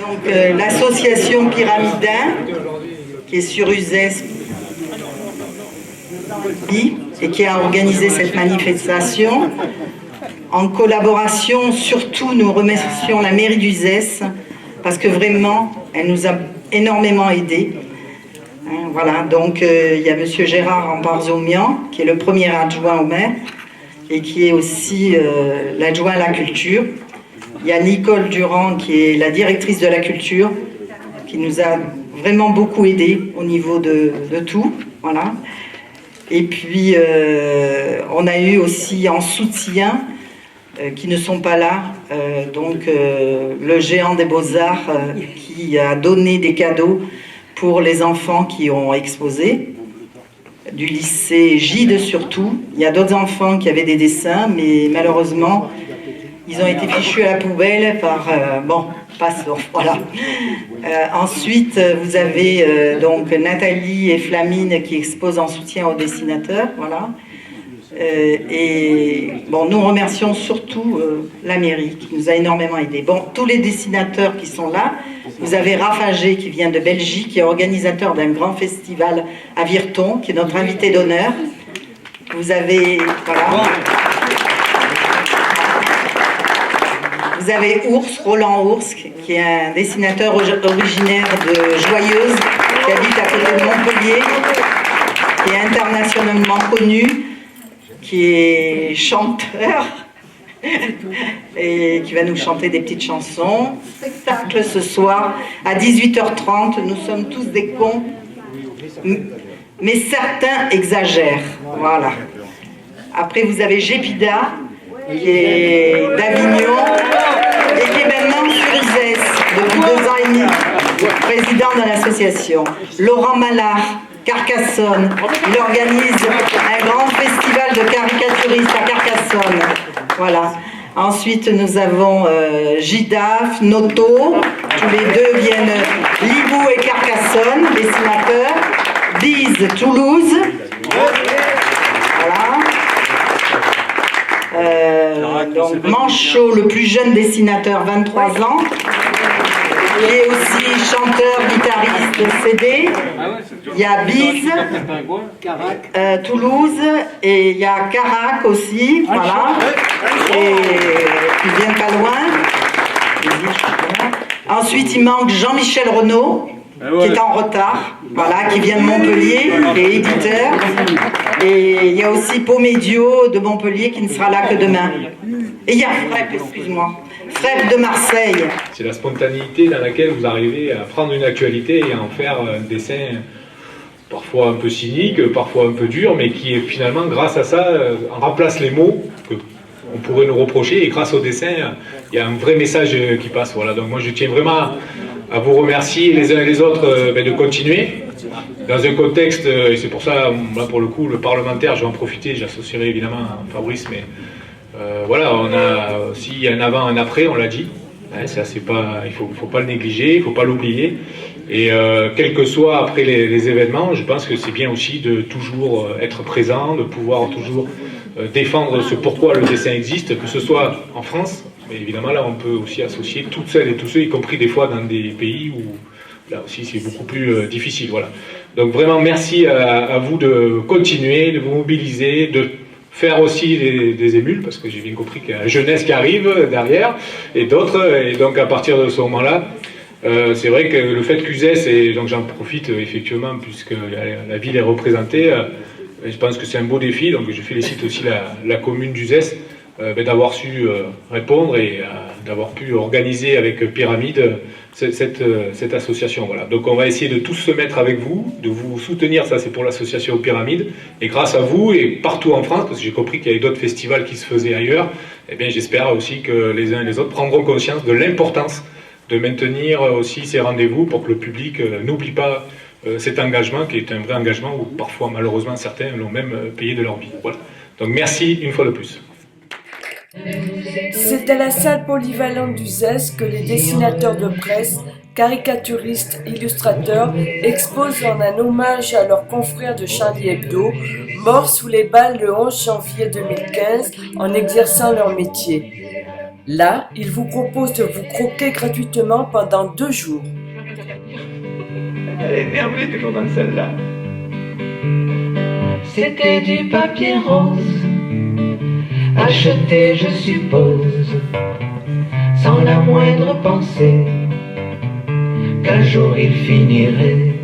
Donc l'association Pyramidin, qui est sur Uzès et qui a organisé cette manifestation, en collaboration, surtout nous remercions la mairie d'Uzès, parce que vraiment, elle nous a énormément aidés. Voilà, donc il y a monsieur Gérard Ambarzoumian, qui est le premier adjoint au maire, et qui est aussi l'adjoint à la culture. Il y a Nicole Durand, qui est la directrice de la culture, qui nous a vraiment beaucoup aidés au niveau de tout. Voilà. Et puis, on a eu aussi en soutien, qui ne sont pas là, le géant des Beaux-Arts, qui a donné des cadeaux pour les enfants qui ont exposé, du lycée Gide surtout. Il y a d'autres enfants qui avaient des dessins, mais malheureusement, ils ont été fichus à la poubelle par... passons, voilà. Ensuite, vous avez donc Nathalie et Flamine qui exposent en soutien aux dessinateurs, voilà. Nous remercions surtout la mairie qui nous a énormément aidés. Bon, tous les dessinateurs qui sont là, vous avez Rafagé qui vient de Belgique, qui est organisateur d'un grand festival à Virton, qui est notre invité d'honneur. Vous avez, voilà. Vous avez Roland Ours, qui est un dessinateur originaire de Joyeuse, qui habite à côté de Montpellier, qui est internationalement connu, qui est chanteur et qui va nous chanter des petites chansons. Spectacle ce soir à 18h30. Nous sommes tous des cons, mais certains exagèrent. Voilà. Après, vous avez Gépida, qui est d'Avignon et qui est maintenant sur Uzès depuis 2 ans et demi, président de l'association. Laurent Mallard, Carcassonne, il organise un grand festival de caricaturistes à Carcassonne. Voilà. Ensuite, nous avons Gidaf, Noto, tous les deux viennent Libou et Carcassonne, dessinateurs. Diz, Toulouse. Voilà. Donc Manchot, le plus jeune dessinateur, 23 ans. Il est aussi chanteur, guitariste, CD. Il y a Bise, Toulouse, et il y a Carac aussi, voilà, et qui vient pas loin. Ensuite, il manque Jean-Michel Renaud, qui est en retard, voilà, qui vient de Montpellier, qui est éditeur. Et il y a aussi Pomédio de Montpellier qui ne sera là que demain. Et il y a Frep, excuse-moi. Frep de Marseille. C'est la spontanéité dans laquelle vous arrivez à prendre une actualité et à en faire un dessin parfois un peu cynique, parfois un peu dur, mais qui finalement, grâce à ça, remplace les mots qu'on pourrait nous reprocher, et grâce au dessin, il y a un vrai message qui passe. Voilà. Donc moi je tiens vraiment à vous remercier les uns et les autres de continuer dans un contexte, et c'est pour ça, là pour le coup, le parlementaire, je vais en profiter, j'associerai évidemment Fabrice, mais voilà, on a aussi un avant, un après, on l'a dit. Ça, c'est pas, il faut pas le négliger, il faut pas l'oublier. Et quel que soit après les événements, je pense que c'est bien aussi de toujours être présent, de pouvoir toujours défendre ce pourquoi le dessin existe, que ce soit en France, mais évidemment là on peut aussi associer toutes celles et tous ceux, y compris des fois dans des pays où là aussi c'est beaucoup plus difficile. Voilà. Donc vraiment merci à vous de continuer, de vous mobiliser, de faire aussi des émules, parce que j'ai bien compris qu'il y a la jeunesse qui arrive derrière, et d'autres, et donc à partir de ce moment-là, c'est vrai que le fait qu'Uzès, et donc j'en profite effectivement, puisque la ville est représentée, je pense que c'est un beau défi, donc je félicite aussi la commune d'Uzès d'avoir su répondre et d'avoir pu organiser avec Pyramide cette association. Voilà. Donc on va essayer de tous se mettre avec vous, de vous soutenir, ça c'est pour l'association Pyramide, et grâce à vous et partout en France, parce que j'ai compris qu'il y avait d'autres festivals qui se faisaient ailleurs, et bien j'espère aussi que les uns et les autres prendront conscience de l'importance de maintenir aussi ces rendez-vous pour que le public n'oublie pas cet engagement qui est un vrai engagement où parfois malheureusement certains l'ont même payé de leur vie. Voilà. Donc merci une fois de plus. C'est à la salle polyvalente d'Uzès que les dessinateurs de presse, caricaturistes, illustrateurs exposent en un hommage à leurs confrères de Charlie Hebdo, morts sous les balles le 11 janvier 2015 en exerçant leur métier. Là, il vous propose de vous croquer gratuitement pendant 2 jours. Elle est énervée toujours dans celle-là. C'était du papier rose, acheté je suppose, sans la moindre pensée qu'un jour il finirait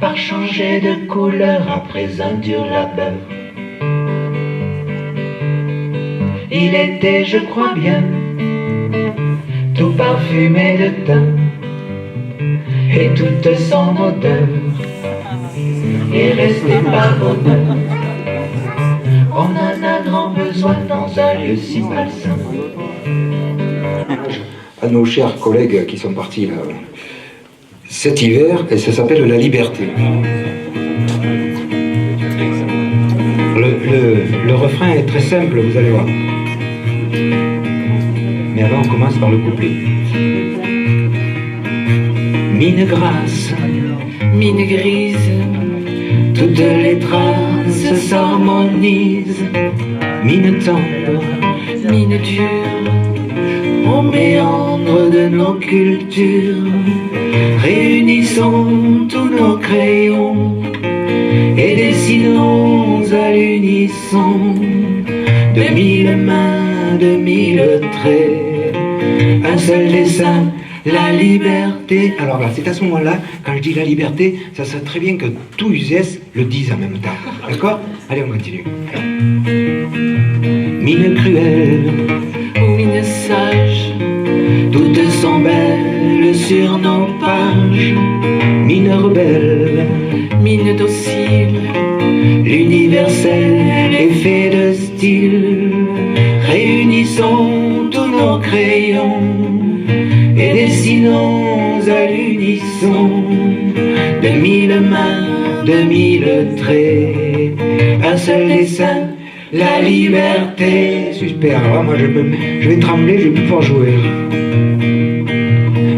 par changer de couleur après un dur labeur. Il était, je crois bien, tout parfumé de thym, et toute son odeur est restée par bonheur. On en a grand besoin dans un lieu si malsain. À nos chers collègues qui sont partis là, cet hiver, et ça s'appelle La Liberté. Le refrain est très simple, vous allez voir. Mais avant, on commence par le couplet. Mine grasse, mine grise, toutes les traces s'harmonisent. Mine tendre, mine dure, au méandre de nos cultures. Réunissons tous nos crayons et dessinons à l'unisson de 1000 mains, de 1000 traits, un seul dessin, la liberté. Alors là, c'est à ce moment-là, quand je dis la liberté, ça serait très bien que tout Uzès le dise en même temps. D'accord? Allez, on continue. Mine cruelle ou mine sage, toutes sont belles sur nos pages. Mine rebelle, mine docile, l'universel est fait de style. Réunissons tous nos crayons et dessinons à l'unisson de 1000 mains, de 1000 traits, un seul dessin, la liberté. Super, alors moi je vais trembler, je vais plus pouvoir jouer.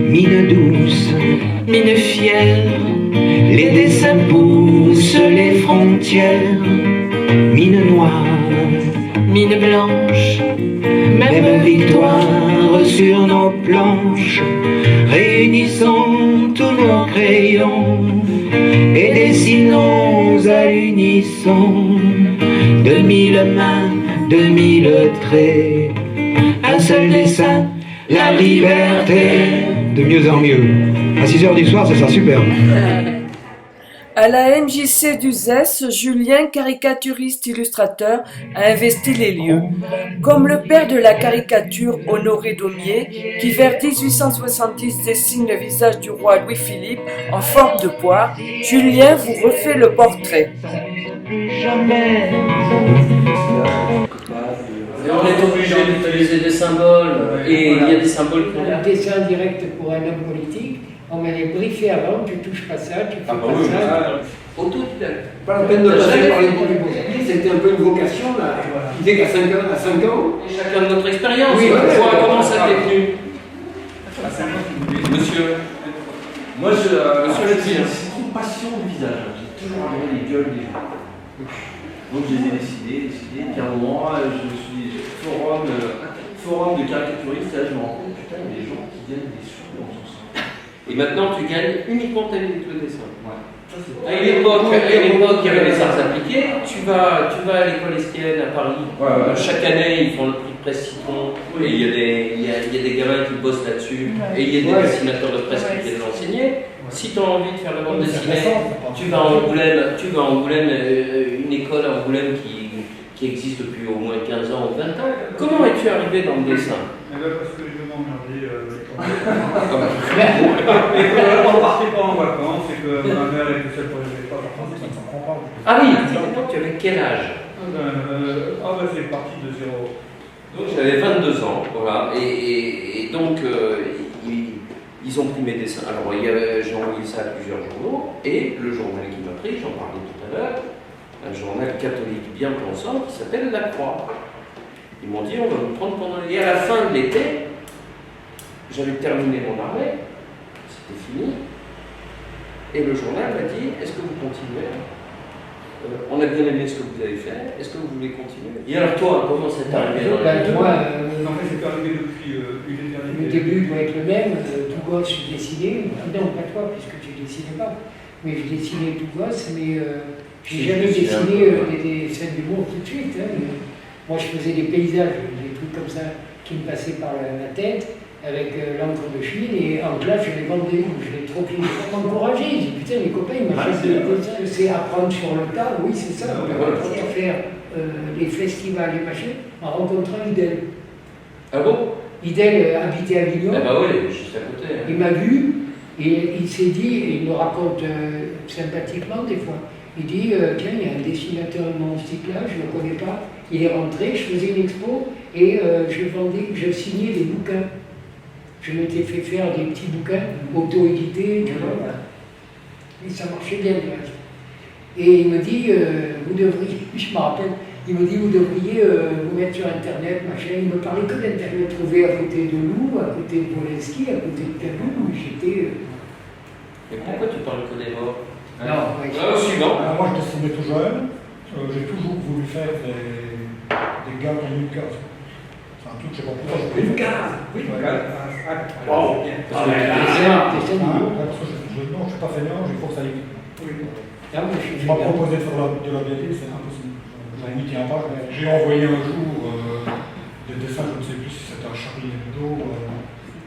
Mine douce, mine fière, les dessins poussent les frontières. Mine noire, mine blanche, même victoire sur nos planches. Réunissons tous nos crayons et dessinons à l'unisson de 1000 mains, de 1000 traits, un seul dessin, la liberté. De mieux en mieux. À 6 h du soir, ça sera super. À la MJC d'Uzès, Julien, caricaturiste illustrateur, a investi les lieux. Comme le père de la caricature Honoré Daumier, qui vers 1870 dessine le visage du roi Louis-Philippe en forme de poire, Julien vous refait le portrait. Jamais. On est obligé d'utiliser des symboles, et il y a des symboles qu'on Un dessin direct pour un homme politique, on m'avait briefé avant, tu touches pas ça, tu fais pas ça. autodidacte. Pas la peine de passer par les produits. C'était un peu une vocation, là. Il disait qu'à 5 ans. Et chacun de notre expérience. Oui, Toi, comment ça t'est venu? Monsieur. Moi, Monsieur le dire. c'est une passion du visage. J'ai toujours adoré les gueules des gens. Donc, je les ai dessinés. Puis à un moment, je me suis dit, forum de caricaturistes, et là, je me rends compte, putain, il y a des gens qui gagnent des sous dans tout ça. Et maintenant, tu gagnes uniquement ta vie avec le dessin. Ouais. Ça, c'est À l'époque, il y avait les arts appliqués. Tu vas à l'école Estienne à Paris. Ouais. Chaque année, ils font le prix de presse Citron. Et il y a des gamins qui bossent là-dessus. Et il y a des dessinateurs de presse qui viennent l'enseigner. Si tu as envie de faire la bande dessinée, tu vas à Angoulême, une école à Angoulême qui existe depuis au moins 15 ans ou 20 ans. Comment es-tu arrivé dans le dessin? Parce que je vais m'emmerder on partait pas en vacances et que ma mère était seule pour les écoles en France, ça ne s'en prend pas. Ah oui, à l'époque, tu avais quel âge? C'est parti de zéro. Donc j'avais 22 ans, voilà, et donc ils ont pris mes dessins. Alors j'ai envoyé ça à plusieurs journaux, et le journal qui m'a pris, j'en parlais tout à l'heure, un journal catholique bien pensant qui s'appelle La Croix. Ils m'ont dit on va vous prendre pendant l'été. Et à la fin de l'été, j'avais terminé mon armée, c'était fini, et le journal m'a dit est-ce que vous continuez? On a bien aimé ce que vous avez fait. Est-ce que vous voulez continuer? Et alors toi, comment ça t'est arrivé dans la Ben, vie? moi, En fait, c'est arrivé depuis une éternité. le début doit être le même, tout gosse, je dessinais. Non, pas toi, puisque tu dessinais pas. Mais je dessinais tout gosse, mais j'ai jamais dessiné des scènes d'humour tout de suite. Hein. Moi, je faisais des paysages, des trucs comme ça qui me passaient par la tête, avec l'encre de Chine, et en classe, je les vendais, je les troquais pour m'encourager. J'ai dit, putain, les copains, ils m'achètent des dessins. C'est apprendre sur le tas, oui, c'est ça. On apprend à faire les festivals, les machins, en rencontrant Idel. Ah bon? Idel habitait à Avignon. Ah bah oui, juste à côté. Hein. Il m'a vu et il s'est dit, et il me raconte sympathiquement des fois, il dit, tiens, il y a un dessinateur de mon style là, je ne le connais pas. Il est rentré, je faisais une expo et je signais des bouquins. Je m'étais fait faire des petits bouquins auto-édités, tu vois, voilà. Et ça marchait bien, du reste. Et il me dit, vous devriez, je me rappelle, il me dit, vous devriez vous mettre sur Internet, machin. Il me parlait que d'Internet, trouvé à côté de Lou, à côté de Polanski, à côté de Camus, où j'étais... Mais pourquoi tu parles que des morts? Non, ouais, Suivant. Alors moi, je dessinais tout jeune. J'ai toujours voulu faire des gars comme une case. C'est un truc, je sais pas pourquoi. Une case. Oui, une case. Wow. parce que Non, je suis pas fainéant, il faut que ça aille vite. Il m'a proposé de faire de la BD, c'est impossible. Je n'y tiens pas. J'ai envoyé un jour des dessins, je ne sais plus si c'était un Charlie Hebdo,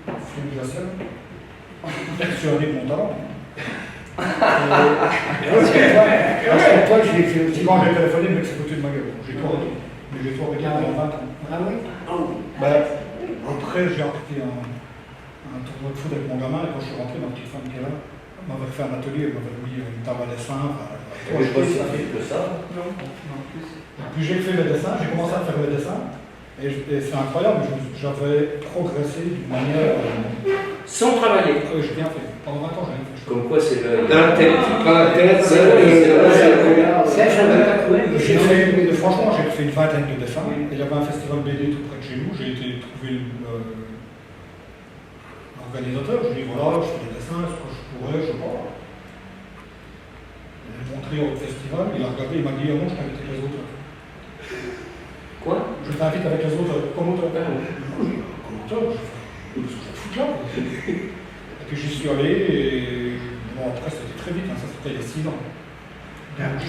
Flou Glacial. Persuadé de mon talent. Parce que toi, je l'ai fait aussi. Quand j'ai téléphoné, le mec s'est foutu de ma gueule. J'ai tout arrêté. Mais j'ai tout arrêté pendant 20 ans. Ah oui? Après, j'ai arrêté un tournoi de foot avec mon gamin, et quand je suis rentré, ma petite femme qui est là, m'avait fait un atelier, elle m'avait mis une table à dessin. Je pense que ça. Non. Puis j'ai fait le dessin, j'ai commencé à faire le dessin, et c'est incroyable, j'avais progressé d'une manière... Sans travailler. J'ai bien fait. Pendant 20 ans, j'ai rien fait. Comme quoi, c'est le... Dans la tête, franchement, j'ai fait une vingtaine de dessins. Et il y avait un festival BD tout près de chez nous. J'ai été trouver l'organisateur. Je lui ai dit voilà, je fais des dessins, est-ce que je pourrais, je sais pas. Je l'ai montré au festival. Il a regardé, il m'a dit non, je t'invite avec les autres. Quoi? Je t'invite avec les autres comme auteur. Comme auteur, je fous là. Et puis j'y suis allé et bon, après c'était très vite, hein, ça c'était il y a 6 ans. Donc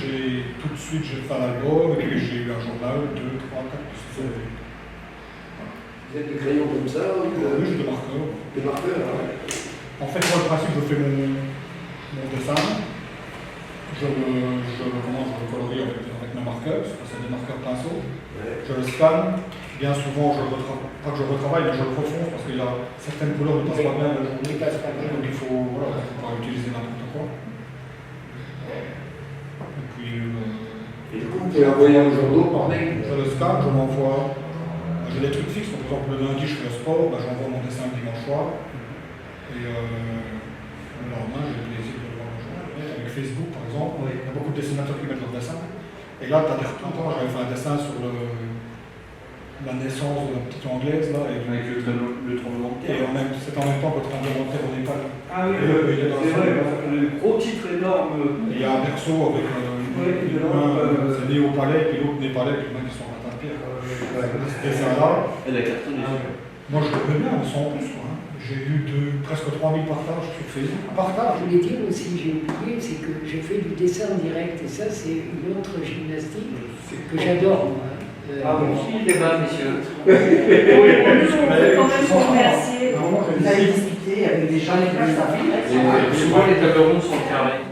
tout de suite j'ai fait un album et puis j'ai eu un journal, 2, 3, 4, c'est fait. Vous êtes des crayons comme ça ou Oui, j'ai des marqueurs. des marqueurs, ouais. En fait, moi le principe, je fais mon dessin, je le colorie avec mes marqueurs, c'est des marqueurs pinceau, je le scanne. Bien souvent, pas que je retravaille, mais je le refonce parce qu'il y a certaines couleurs qui ne passent pas bien la journée. Donc il faut pas utiliser n'importe quoi. Et puis, Et du coup, vous pouvez envoyer un journaux par mail. je le scanne, je l'envoie. J'ai des trucs fixes, par exemple le lundi je fais le sport, j'envoie mon dessin le dimanche soir. Et le lendemain, j'ai le plaisir de le voir le journal. Avec Facebook, par exemple, il y a beaucoup de dessinateurs qui mettent leurs dessins. Et là, tu as des retours. Moi, j'avais fait un dessin sur la naissance de la petite anglaise là, et Avec le tremblement de terre. c'était en même temps que le tremblement de terre au Népal. Ah oui, il est dans c'est la vrai, salle. le gros titre énorme. Il y a un berceau avec c'est né au palais, puis l'autre népalais, puis le mec qui sont en matin de pierre. Ce dessin-là, Elle a cartonné. moi je le veux bien, on sent en plus. Quoi, hein. J'ai eu presque 3000 partages sur Facebook. Partage. Je voulais dire aussi, j'ai oublié, c'est que je fais du dessin en direct et ça, c'est une autre gymnastique que j'adore, moi. Ah bon, débat, messieurs. On peut quand même vous remercier. Vous avez discuté avec des gens qui Souvent, les tables rondes sont carrées.